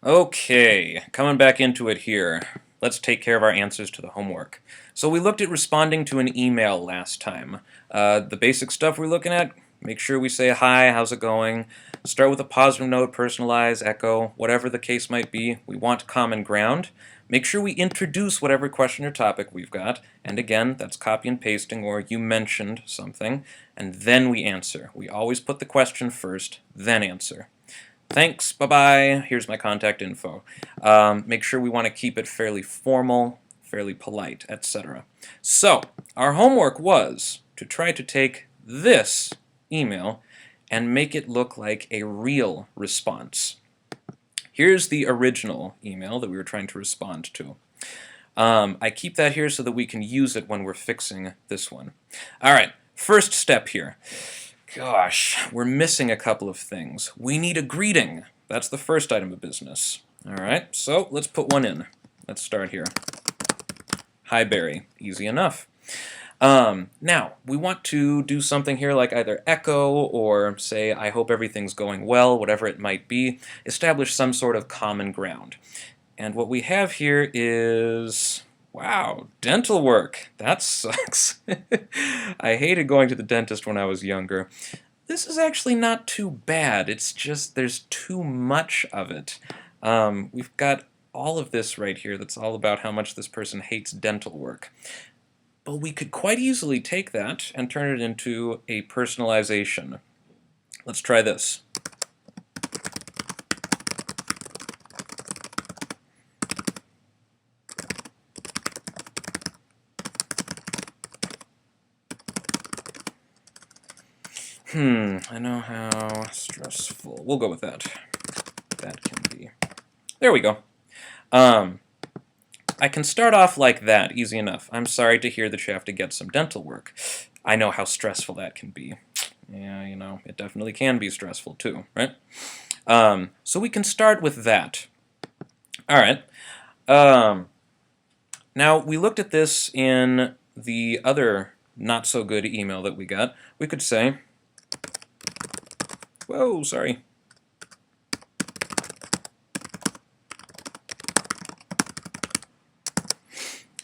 Okay, coming back into it here. Let's take care of our answers to the homework. So we looked at responding to an email last time. The basic stuff we're looking at, make sure we say hi, how's it going? Start with a positive note, personalize, echo, whatever the case might be. We want common ground. Make sure we introduce whatever question or topic we've got. And again, that's copy and pasting, or you mentioned something. And then we answer. We always put the question first, then answer. Thanks, bye-bye, here's my contact info. Make sure we want to keep it fairly formal, fairly polite, etc. So, our homework was to try to take this email and make it look like a real response. Here's the original email that we were trying to respond to. I keep that here so that we can use it when we're fixing this one. Alright, first step here. Gosh, we're missing a couple of things. We need a greeting. That's the first item of business. Alright, so let's put one in. Let's start here. Hi, Barry. Easy enough. Now, we want to do something here like either echo or say, I hope everything's going well, whatever it might be. Establish some sort of common ground. And what we have here is... wow, dental work. That sucks. I hated going to the dentist when I was younger. This is actually not too bad. It's just there's too much of it. We've got all of this right here that's all about how much this person hates dental work. But we could quite easily take that and turn it into a personalization. Let's try this. I know how stressful. We'll go with that. That can be. There we go. I can start off like that, easy enough. I'm sorry to hear that you have to get some dental work. I know how stressful that can be. Yeah, you know, it definitely can be stressful too, right? So we can start with that. All right. Now, we looked at this in the other not-so-good email that we got. We could say... whoa, sorry.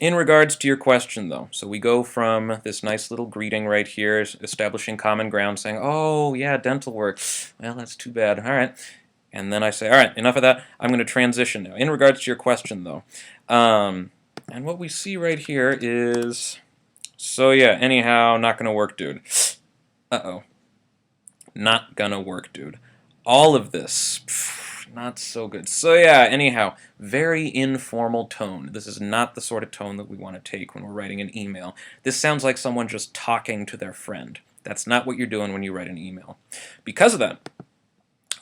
In regards to your question, though, so we go from this nice little greeting right here, establishing common ground, saying, oh, yeah, dental work. Well, that's too bad. All right. And then I say, all right, enough of that. I'm going to transition now. In regards to your question, though, and what we see right here is, so yeah, anyhow, not going to work, dude. Uh-oh. Not gonna work, dude. All of this, not so good. So yeah, anyhow, very informal tone. This is not the sort of tone that we want to take when we're writing an email. This sounds like someone just talking to their friend. That's not what you're doing when you write an email. Because of that,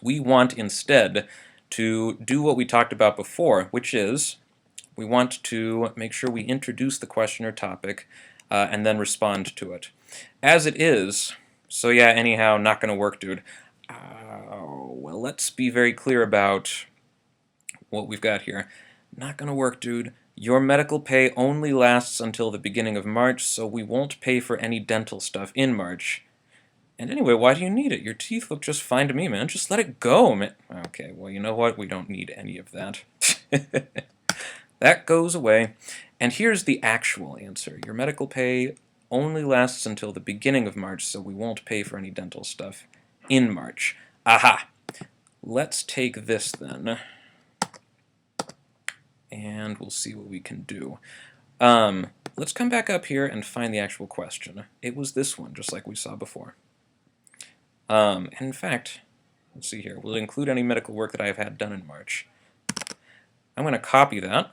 we want instead to do what we talked about before, which is we want to make sure we introduce the question or topic and then respond to it. As it is, so yeah, anyhow, not gonna work, dude. Well, let's be very clear about what we've got here. Not gonna work, dude. Your medical pay only lasts until the beginning of March, so we won't pay for any dental stuff in March. And anyway, why do you need it? Your teeth look just fine to me, man. Just let it go, man. Okay, well, you know what? We don't need any of that. That goes away. And here's the actual answer. Your medical pay only lasts until the beginning of March, so we won't pay for any dental stuff in March. Aha! Let's take this then, and we'll see what we can do. Let's come back up here and find the actual question. It was this one, just like we saw before. And in fact, let's see here. Will it include any medical work that I have had done in March? I'm going to copy that,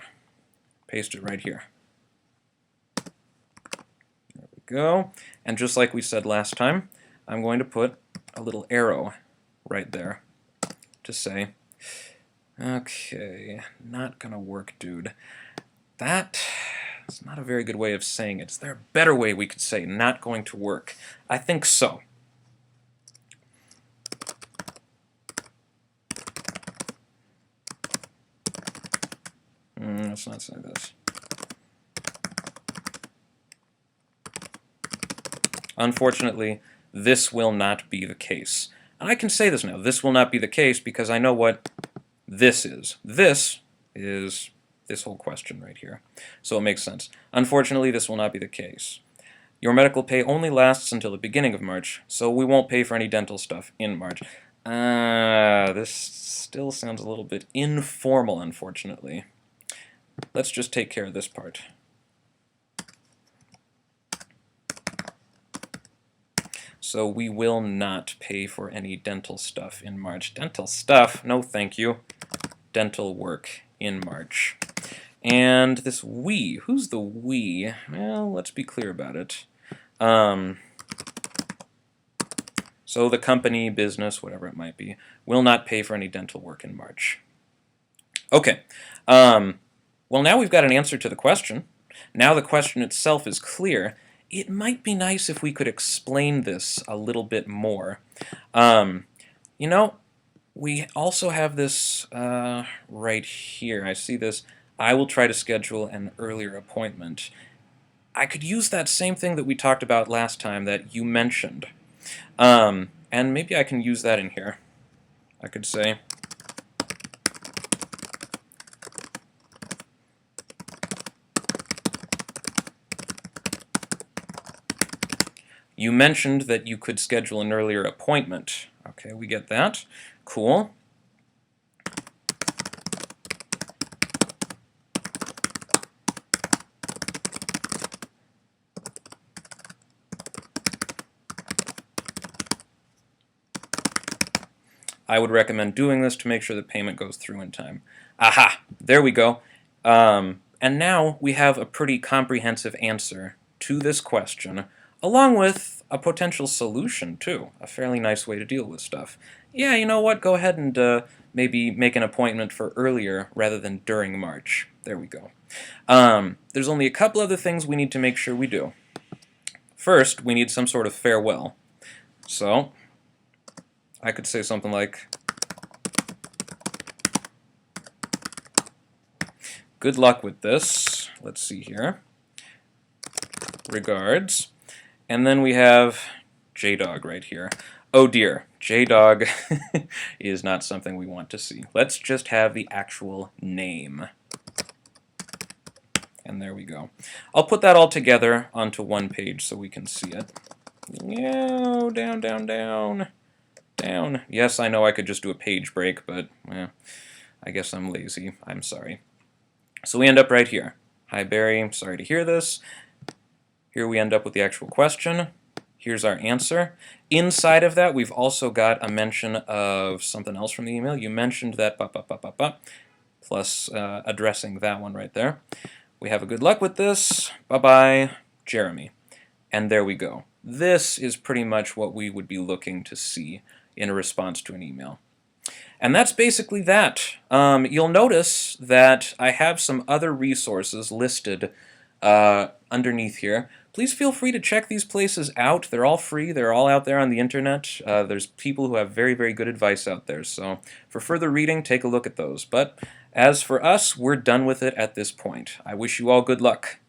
paste it right here. Go, and just like we said last time, I'm going to put a little arrow right there to say, okay, not gonna work, dude. That is not a very good way of saying it. Is there a better way we could say not going to work? I think so. Let's not say this. Unfortunately, this will not be the case. And I can say this now, this will not be the case because I know what this is. This is this whole question right here. So it makes sense. Unfortunately, this will not be the case. Your medical pay only lasts until the beginning of March, so we won't pay for any dental stuff in March. This still sounds a little bit informal, unfortunately. Let's just take care of this part. So we will not pay for any dental stuff in March. Dental stuff? No, thank you. Dental work in March. And this we, who's the we? Well, let's be clear about it. So the company, business, whatever it might be, will not pay for any dental work in March. Okay. Well, now we've got an answer to the question. Now the question itself is clear. It might be nice if we could explain this a little bit more. You know, we also have this right here. I see this. I will try to schedule an earlier appointment. I could use that same thing that we talked about last time that you mentioned. And maybe I can use that in here. I could say, you mentioned that you could schedule an earlier appointment. Okay, we get that. Cool. I would recommend doing this to make sure the payment goes through in time. Aha! There we go. And now we have a pretty comprehensive answer to this question, along with a potential solution, too. A fairly nice way to deal with stuff. Yeah, you know what? Go ahead and maybe make an appointment for earlier rather than during March. There we go. There's only a couple other things we need to make sure we do. First, we need some sort of farewell. So I could say something like, good luck with this. Let's see here. Regards. And then we have J-Dog right here. Oh dear, J-Dog is not something we want to see. Let's just have the actual name. And there we go. I'll put that all together onto one page so we can see it. Yeah, down, down, down. Down. Yes, I know I could just do a page break, but I guess I'm lazy. I'm sorry. So we end up right here. Hi, Barry. I'm sorry to hear this. Here we end up with the actual question. Here's our answer. Inside of that, we've also got a mention of something else from the email. You mentioned that, plus addressing that one right there. We have a good luck with this. Bye-bye, Jeremy. And there we go. This is pretty much what we would be looking to see in a response to an email. And that's basically that. You'll notice that I have some other resources listed underneath here. Please feel free to check these places out. They're all free. They're all out there on the internet. There's people who have very, very good advice out there. So for further reading, take a look at those. But as for us, we're done with it at this point. I wish you all good luck.